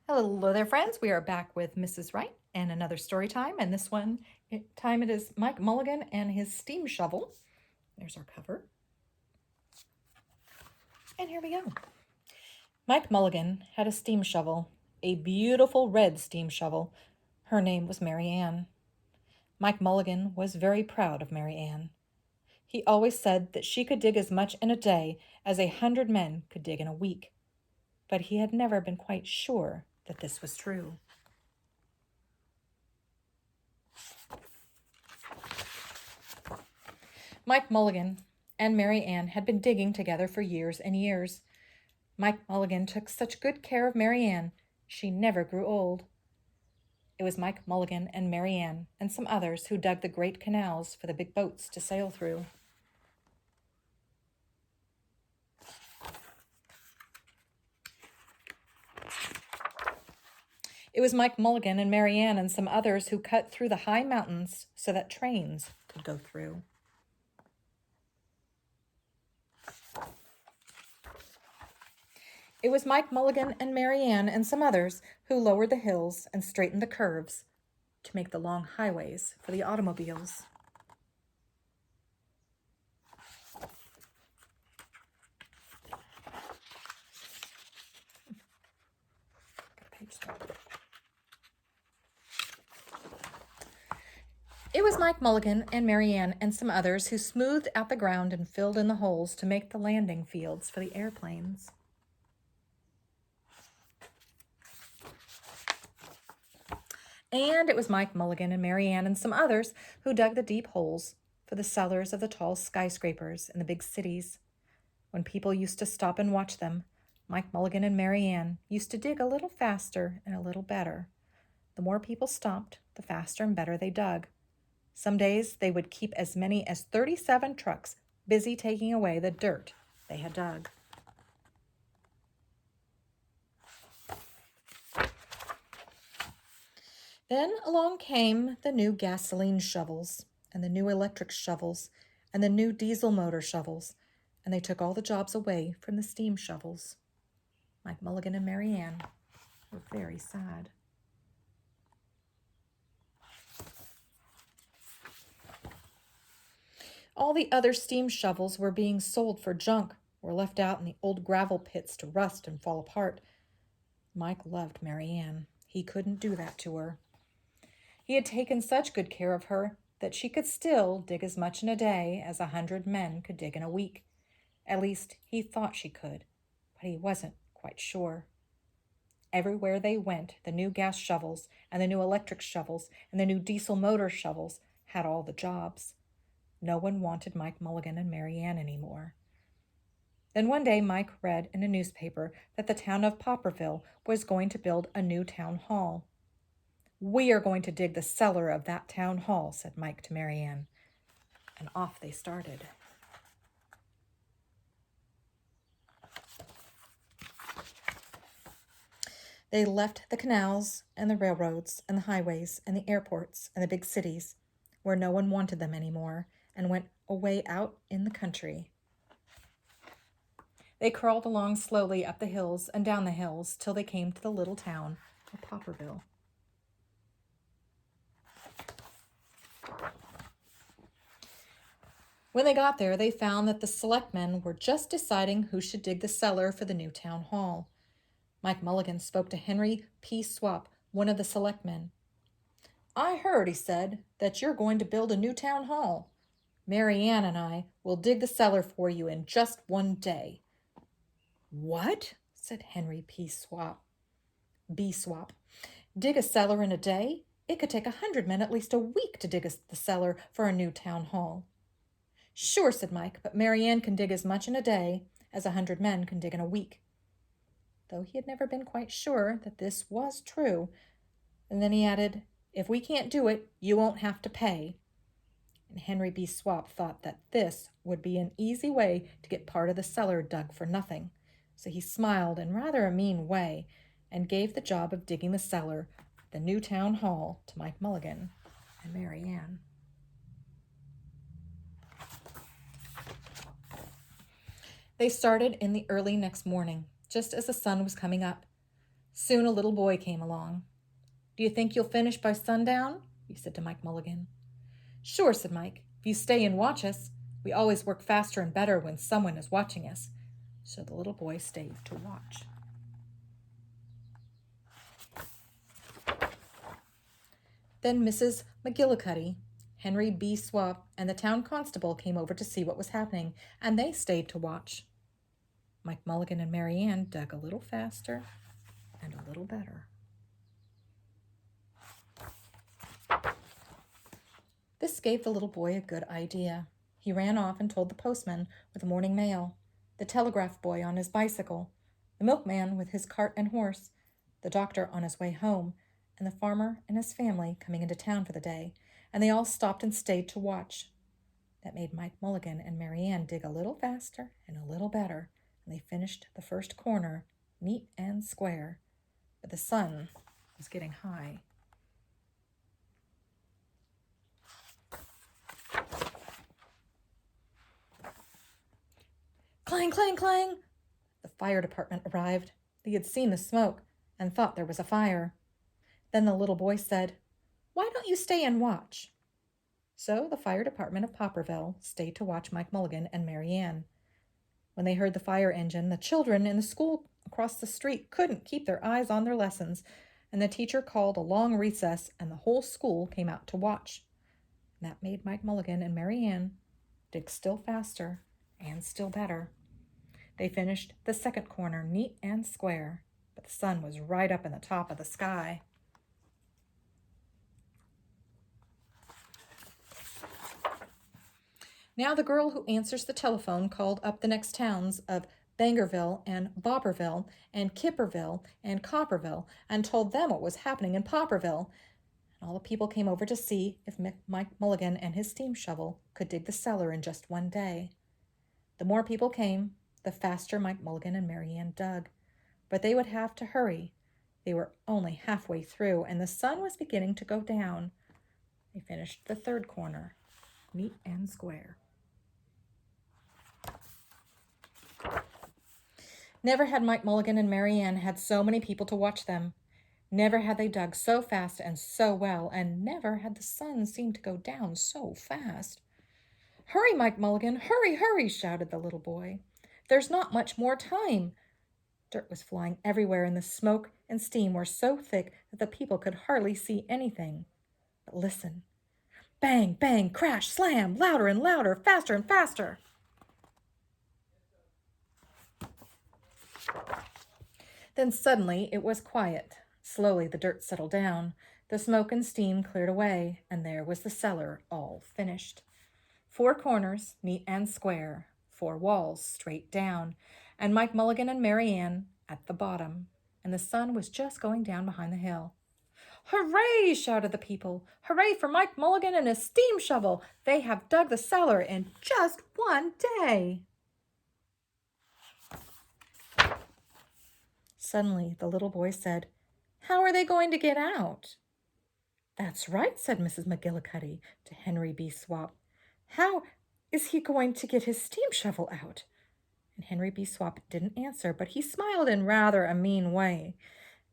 Hello there, friends. We are back with Mrs. Wright and another story time. And this time it is Mike Mulligan and his steam shovel. There's our cover. And here we go. Mike Mulligan had a steam shovel, a beautiful red steam shovel. Her name was Mary Ann. Mike Mulligan was very proud of Mary Ann. He always said that she could dig as much in a day as 100 men could dig in a week. But he had never been quite sure that this was true. Mike Mulligan and Mary Ann had been digging together for years and years. Mike Mulligan took such good care of Mary Ann, she never grew old. It was Mike Mulligan and Mary Ann and some others who dug the great canals for the big boats to sail through. It was Mike Mulligan and Mary Ann and some others who cut through the high mountains so that trains could go through. It was Mike Mulligan and Mary Ann and some others who lowered the hills and straightened the curves to make the long highways for the automobiles. It was Mike Mulligan and Mary Ann and some others who smoothed out the ground and filled in the holes to make the landing fields for the airplanes. And it was Mike Mulligan and Mary Ann and some others who dug the deep holes for the cellars of the tall skyscrapers in the big cities. When people used to stop and watch them, Mike Mulligan and Mary Ann used to dig a little faster and a little better. The more people stopped, the faster and better they dug. Some days they would keep as many as 37 trucks busy taking away the dirt they had dug. Then along came the new gasoline shovels and the new electric shovels and the new diesel motor shovels, and they took all the jobs away from the steam shovels. Mike Mulligan and Mary Ann were very sad. All the other steam shovels were being sold for junk or left out in the old gravel pits to rust and fall apart. Mike loved Mary Ann. He couldn't do that to her. He had taken such good care of her that she could still dig as much in a day as 100 men could dig in a week. At least he thought she could, but he wasn't quite sure. Everywhere they went, the new gas shovels and the new electric shovels and the new diesel motor shovels had all the jobs. No one wanted Mike Mulligan and Mary Ann anymore. Then one day Mike read in a newspaper that the town of Popperville was going to build a new town hall. "We are going to dig the cellar of that town hall," said Mike to Mary Ann. And off they started. They left the canals and the railroads and the highways and the airports and the big cities where no one wanted them anymore and went away out in the country. They crawled along slowly up the hills and down the hills till they came to the little town of Popperville. When they got there, they found that the selectmen were just deciding who should dig the cellar for the new town hall. Mike Mulligan spoke to Henry P. Swap, one of the selectmen. "I heard," he said, "that you're going to build a new town hall. Mary Ann and I will dig the cellar for you in just one day." "What?" said Henry P. Swap. B. Swap. "Dig a cellar in a day? It could take 100 men at least a week to dig the cellar for a new town hall." "Sure," said Mike, "but Mary Ann can dig as much in a day as 100 men can dig in a week." Though he had never been quite sure that this was true. And then he added, "If we can't do it, you won't have to pay." And Henry B. Swap thought that this would be an easy way to get part of the cellar dug for nothing. So he smiled in rather a mean way and gave the job of digging the cellar, the new town hall, to Mike Mulligan and Mary Ann. They started in the early next morning, just as the sun was coming up. Soon a little boy came along. "Do you think you'll finish by sundown?" he said to Mike Mulligan. "Sure," said Mike, "if you stay and watch us. We always work faster and better when someone is watching us." So the little boy stayed to watch. Then Mrs. McGillicuddy, Henry B. Swap, and the town constable came over to see what was happening, and they stayed to watch. Mike Mulligan and Mary Ann dug a little faster and a little better. This gave the little boy a good idea. He ran off and told the postman with the morning mail, the telegraph boy on his bicycle, the milkman with his cart and horse, the doctor on his way home, and the farmer and his family coming into town for the day, and they all stopped and stayed to watch. That made Mike Mulligan and Mary Ann dig a little faster and a little better, and they finished the first corner neat and square. But the sun was getting high. Clang, clang, clang! The fire department arrived. They had seen the smoke and thought there was a fire. Then the little boy said, "Why don't you stay and watch?" So the fire department of Popperville stayed to watch Mike Mulligan and Mary Ann. When they heard the fire engine, the children in the school across the street couldn't keep their eyes on their lessons, and the teacher called a long recess, and the whole school came out to watch. And that made Mike Mulligan and Mary Ann dig still faster and still better. They finished the second corner neat and square, but the sun was right up in the top of the sky. Now the girl who answers the telephone called up the next towns of Bangerville and Bopperville and Kipperville and Copperville and told them what was happening in Popperville. And all the people came over to see if Mike Mulligan and his steam shovel could dig the cellar in just one day. The more people came, the faster Mike Mulligan and Mary Ann dug. But they would have to hurry. They were only halfway through, and the sun was beginning to go down. They finished the third corner, neat and square. Never had Mike Mulligan and Mary Ann had so many people to watch them. Never had they dug so fast and so well, and never had the sun seemed to go down so fast. "Hurry, Mike Mulligan, hurry, hurry," shouted the little boy. "There's not much more time." Dirt was flying everywhere, and the smoke and steam were so thick that the people could hardly see anything. But listen. Bang, bang, crash, slam, louder and louder, faster and faster. Then suddenly it was quiet. Slowly the dirt settled down. The smoke and steam cleared away, and there was the cellar all finished. 4 corners, neat and square, 4 walls straight down, and Mike Mulligan and Mary Ann at the bottom, and the sun was just going down behind the hill. "Hooray!" shouted the people. "Hooray for Mike Mulligan and his steam shovel! They have dug the cellar in just one day!" Suddenly the little boy said, "How are they going to get out?" "That's right," said Mrs. McGillicuddy to Henry B. Swap. "How is he going to get his steam shovel out?" And Henry B. Swap didn't answer, but he smiled in rather a mean way.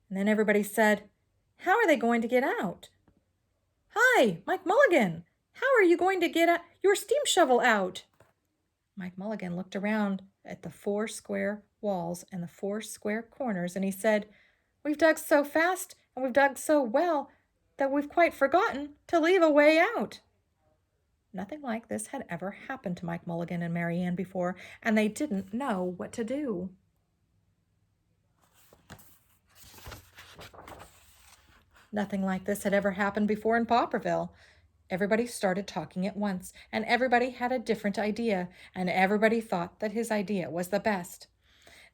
And then everybody said, "How are they going to get out?" "Hi, Mike Mulligan! How are you going to get your steam shovel out?" Mike Mulligan looked around at the 4 square walls and the 4 square corners, and he said, "We've dug so fast and we've dug so well that we've quite forgotten to leave a way out." Nothing like this had ever happened to Mike Mulligan and Mary Ann before, and they didn't know what to do. Nothing like this had ever happened before in Popperville. Everybody started talking at once, and everybody had a different idea, and everybody thought that his idea was the best.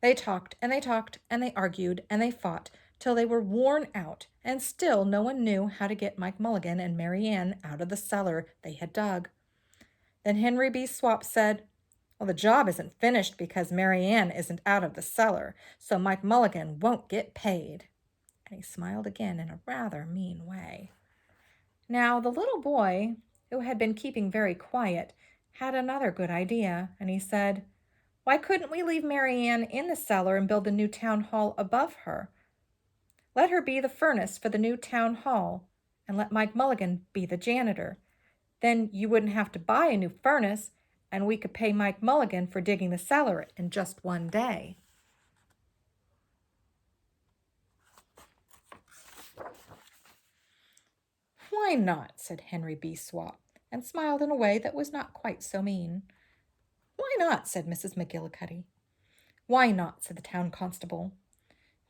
They talked, and they talked, and they argued, and they fought, till they were worn out, and still no one knew how to get Mike Mulligan and Mary Ann out of the cellar they had dug. Then Henry B. Swap said, "Well, the job isn't finished because Mary Ann isn't out of the cellar, so Mike Mulligan won't get paid." And he smiled again in a rather mean way. Now, the little boy, who had been keeping very quiet, had another good idea, and he said, "Why couldn't we leave Mary Ann in the cellar and build a new town hall above her?" Let her be the furnace for the new town hall, and let Mike Mulligan be the janitor. Then you wouldn't have to buy a new furnace, and we could pay Mike Mulligan for digging the cellar in just one day." "Why not?" said Henry B. Swap, and smiled in a way that was not quite so mean. "Why not?" said Mrs. McGillicuddy. "Why not?" said the town constable.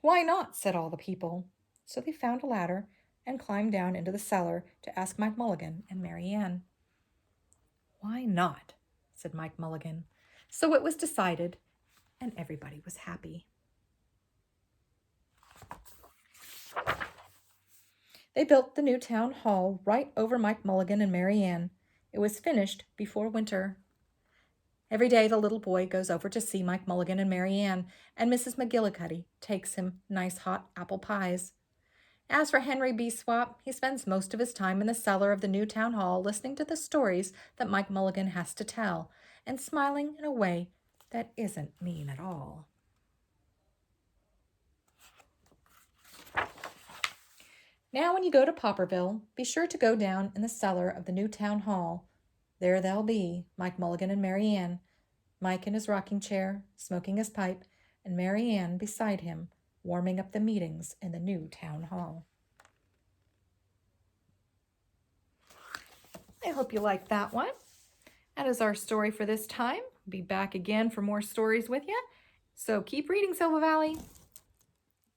"Why not?" said all the people. So they found a ladder and climbed down into the cellar to ask Mike Mulligan and Mary Ann. "Why not?" said Mike Mulligan. So it was decided, and everybody was happy. They built the new town hall right over Mike Mulligan and Mary Ann. It was finished before winter. Every day the little boy goes over to see Mike Mulligan and Mary Ann, and Mrs. McGillicuddy takes him nice hot apple pies. As for Henry B. Swap, he spends most of his time in the cellar of the new town hall listening to the stories that Mike Mulligan has to tell and smiling in a way that isn't mean at all. Now when you go to Popperville, be sure to go down in the cellar of the new town hall. There they'll be, Mike Mulligan and Mary Ann, Mike in his rocking chair, smoking his pipe, and Mary Ann beside him, warming up the meetings in the new town hall. I hope you liked that one. That is our story for this time. We'll be back again for more stories with you. So keep reading, Silver Valley.